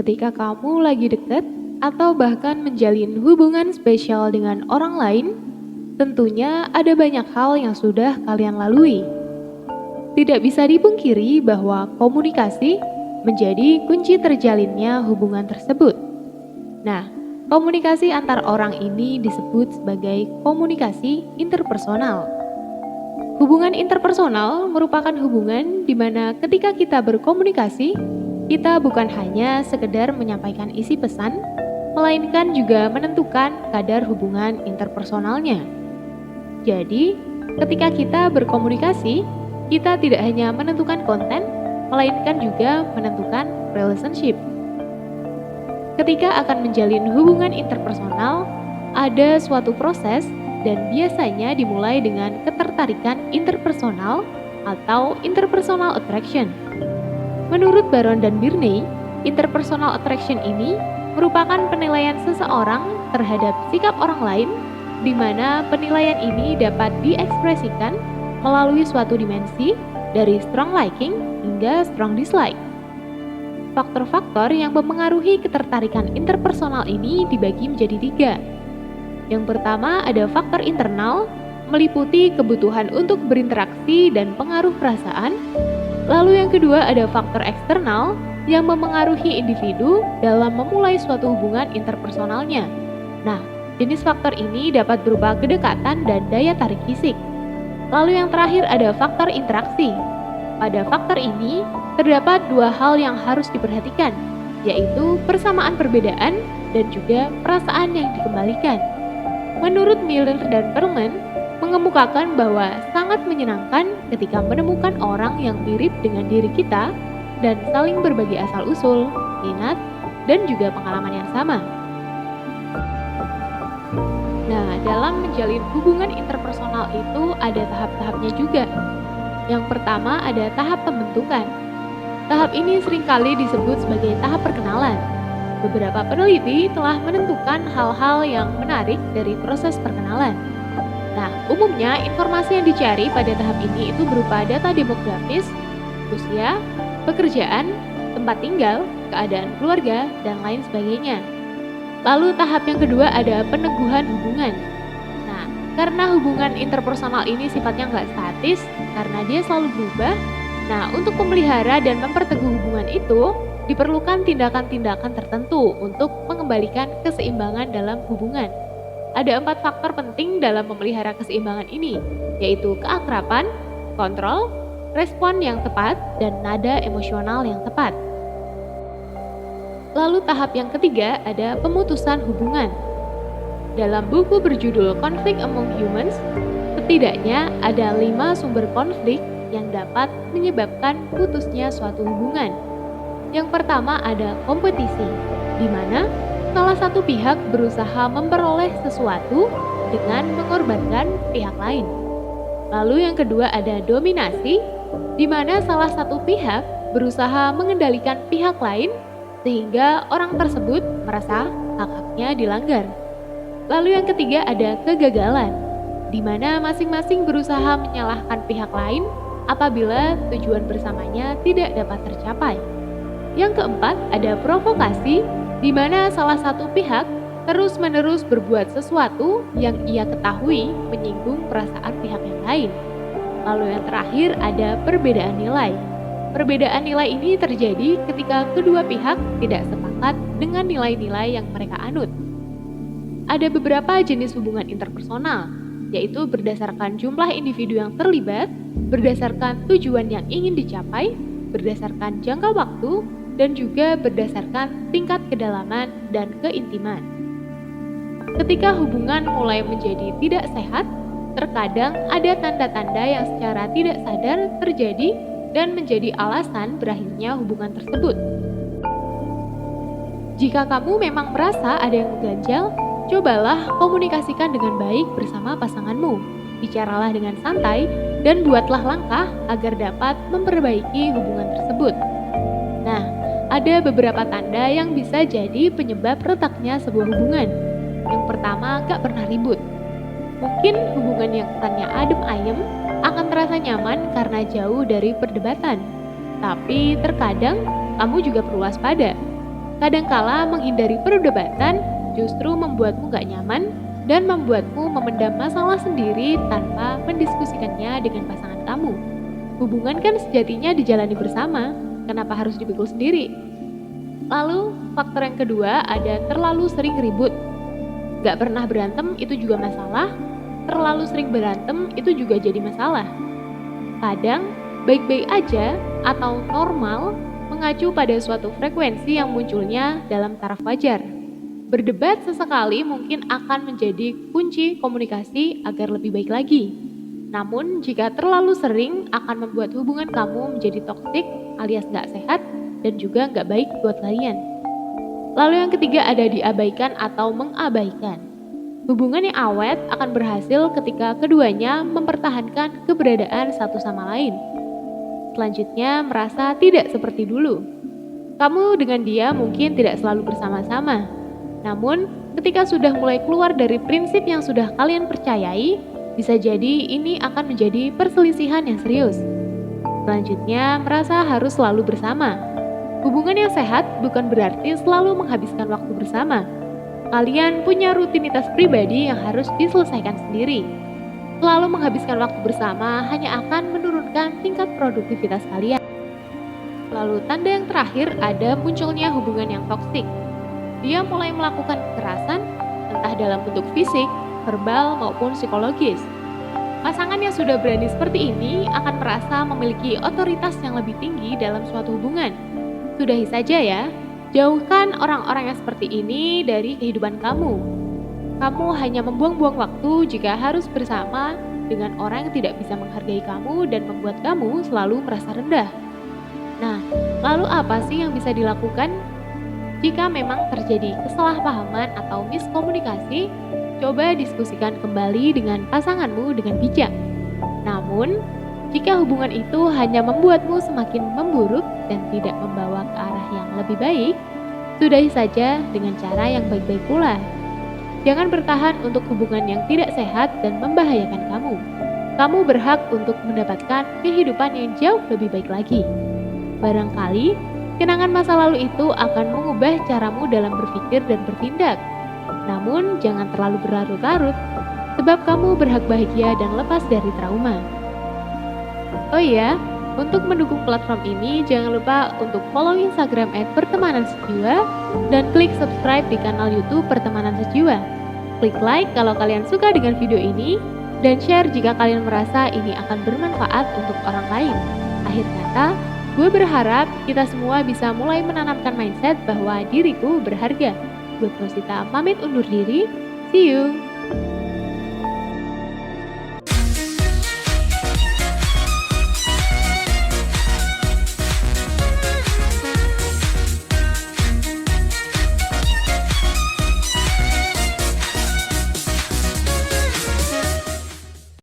Ketika kamu lagi deket atau bahkan menjalin hubungan spesial dengan orang lain, tentunya ada banyak hal yang sudah kalian lalui. Tidak bisa dipungkiri bahwa komunikasi menjadi kunci terjalinnya hubungan tersebut. Nah, komunikasi antar orang ini disebut sebagai komunikasi interpersonal. Hubungan interpersonal merupakan hubungan di mana ketika kita berkomunikasi, kita bukan hanya sekedar menyampaikan isi pesan, melainkan juga menentukan kadar hubungan interpersonalnya. Jadi, ketika kita berkomunikasi, kita tidak hanya menentukan konten, melainkan juga menentukan relationship. Ketika akan menjalin hubungan interpersonal, ada suatu proses dan biasanya dimulai dengan ketertarikan interpersonal atau interpersonal attraction. Menurut Baron dan Birney, interpersonal attraction ini merupakan penilaian seseorang terhadap sikap orang lain, di mana penilaian ini dapat diekspresikan melalui suatu dimensi dari strong liking hingga strong dislike. Faktor-faktor yang mempengaruhi ketertarikan interpersonal ini dibagi menjadi 3. Yang pertama ada faktor internal, meliputi kebutuhan untuk berinteraksi dan pengaruh perasaan. Lalu yang kedua ada faktor eksternal yang mempengaruhi individu dalam memulai suatu hubungan interpersonalnya. Nah, jenis faktor ini dapat berupa kedekatan dan daya tarik fisik. Lalu yang terakhir ada faktor interaksi. Pada faktor ini, terdapat 2 hal yang harus diperhatikan, yaitu persamaan perbedaan dan juga perasaan yang dikembalikan. Menurut Miller dan Perlman, mengemukakan bahwa sangat menyenangkan ketika menemukan orang yang mirip dengan diri kita dan saling berbagi asal-usul, minat, dan juga pengalaman yang sama. Nah, dalam menjalin hubungan interpersonal itu ada tahap-tahapnya juga. Yang pertama ada tahap pembentukan. Tahap ini seringkali disebut sebagai tahap perkenalan. Beberapa peneliti telah menentukan hal-hal yang menarik dari proses perkenalan. Nah, umumnya informasi yang dicari pada tahap ini itu berupa data demografis, usia, pekerjaan, tempat tinggal, keadaan keluarga, dan lain sebagainya. Lalu tahap yang kedua ada peneguhan hubungan. Nah, karena hubungan interpersonal ini sifatnya nggak statis, karena dia selalu berubah, nah untuk memelihara dan memperteguh hubungan itu, diperlukan tindakan-tindakan tertentu untuk mengembalikan keseimbangan dalam hubungan. Ada 4 faktor penting dalam memelihara keseimbangan ini, yaitu keakraban, kontrol, respon yang tepat, dan nada emosional yang tepat. Lalu tahap yang ketiga ada pemutusan hubungan. Dalam buku berjudul Conflict Among Humans, setidaknya ada 5 sumber konflik yang dapat menyebabkan putusnya suatu hubungan. Yang pertama ada kompetisi, di mana salah satu pihak berusaha memperoleh sesuatu dengan mengorbankan pihak lain. Lalu yang kedua ada dominasi, di mana salah satu pihak berusaha mengendalikan pihak lain sehingga orang tersebut merasa hak-haknya dilanggar. Lalu yang ketiga ada kegagalan, di mana masing-masing berusaha menyalahkan pihak lain apabila tujuan bersamanya tidak dapat tercapai. Yang keempat ada provokasi, di mana salah satu pihak terus-menerus berbuat sesuatu yang ia ketahui menyinggung perasaan pihak yang lain. Lalu yang terakhir ada perbedaan nilai. Perbedaan nilai ini terjadi ketika kedua pihak tidak sepakat dengan nilai-nilai yang mereka anut. Ada beberapa jenis hubungan interpersonal, yaitu berdasarkan jumlah individu yang terlibat, berdasarkan tujuan yang ingin dicapai, berdasarkan jangka waktu, dan juga berdasarkan tingkat kedalaman dan keintiman. Ketika hubungan mulai menjadi tidak sehat, terkadang ada tanda-tanda yang secara tidak sadar terjadi dan menjadi alasan berakhirnya hubungan tersebut. Jika kamu memang merasa ada yang mengganjal, cobalah komunikasikan dengan baik bersama pasanganmu. Bicaralah dengan santai dan buatlah langkah agar dapat memperbaiki hubungan tersebut. Nah, ada beberapa tanda yang bisa jadi penyebab retaknya sebuah hubungan. Yang pertama, gak pernah ribut. Mungkin hubungan yang kesannya adem ayem akan terasa nyaman karena jauh dari perdebatan. Tapi terkadang kamu juga perlu waspada. Kadangkala menghindari perdebatan justru membuatmu gak nyaman dan membuatmu memendam masalah sendiri tanpa mendiskusikannya dengan pasangan kamu. Hubungan kan sejatinya dijalani bersama, kenapa harus dipikul sendiri? Lalu, faktor yang kedua ada terlalu sering ribut. Gak pernah berantem itu juga masalah, terlalu sering berantem itu juga jadi masalah. Kadang, baik-baik aja atau normal mengacu pada suatu frekuensi yang munculnya dalam taraf wajar. Berdebat sesekali mungkin akan menjadi kunci komunikasi agar lebih baik lagi. Namun, jika terlalu sering akan membuat hubungan kamu menjadi toksik alias gak sehat dan juga gak baik buat kalian. Lalu yang ketiga ada diabaikan atau mengabaikan. Hubungan yang awet akan berhasil ketika keduanya mempertahankan keberadaan satu sama lain. Selanjutnya, merasa tidak seperti dulu. Kamu dengan dia mungkin tidak selalu bersama-sama. Namun, ketika sudah mulai keluar dari prinsip yang sudah kalian percayai, bisa jadi ini akan menjadi perselisihan yang serius. Selanjutnya, merasa harus selalu bersama. Hubungan yang sehat bukan berarti selalu menghabiskan waktu bersama. Kalian punya rutinitas pribadi yang harus diselesaikan sendiri. Selalu menghabiskan waktu bersama hanya akan menurunkan tingkat produktivitas kalian. Lalu tanda yang terakhir ada munculnya hubungan yang toksik. Dia mulai melakukan kekerasan, entah dalam bentuk fisik, verbal, maupun psikologis. Pasangan yang sudah berani seperti ini akan merasa memiliki otoritas yang lebih tinggi dalam suatu hubungan. Sudahi saja ya, jauhkan orang-orang yang seperti ini dari kehidupan kamu. Kamu hanya membuang-buang waktu jika harus bersama dengan orang yang tidak bisa menghargai kamu dan membuat kamu selalu merasa rendah. Nah, lalu apa sih yang bisa dilakukan? Jika memang terjadi kesalahpahaman atau miskomunikasi, coba diskusikan kembali dengan pasanganmu dengan bijak. Namun, jika hubungan itu hanya membuatmu semakin memburuk dan tidak membawa ke arah yang lebih baik, sudahi saja dengan cara yang baik-baik pula. Jangan bertahan untuk hubungan yang tidak sehat dan membahayakan kamu. Kamu berhak untuk mendapatkan kehidupan yang jauh lebih baik lagi. Barangkali, kenangan masa lalu itu akan mengubah caramu dalam berpikir dan bertindak. Namun, jangan terlalu berlarut-larut, sebab kamu berhak bahagia dan lepas dari trauma. Oh iya, untuk mendukung platform ini, jangan lupa untuk follow Instagram @pertemanansejiwa dan klik subscribe di kanal YouTube Pertemanan Sejiwa. Klik like kalau kalian suka dengan video ini, dan share jika kalian merasa ini akan bermanfaat untuk orang lain. Akhir kata, gue berharap kita semua bisa mulai menanamkan mindset bahwa diriku berharga. Gue Rosita pamit undur diri, see you!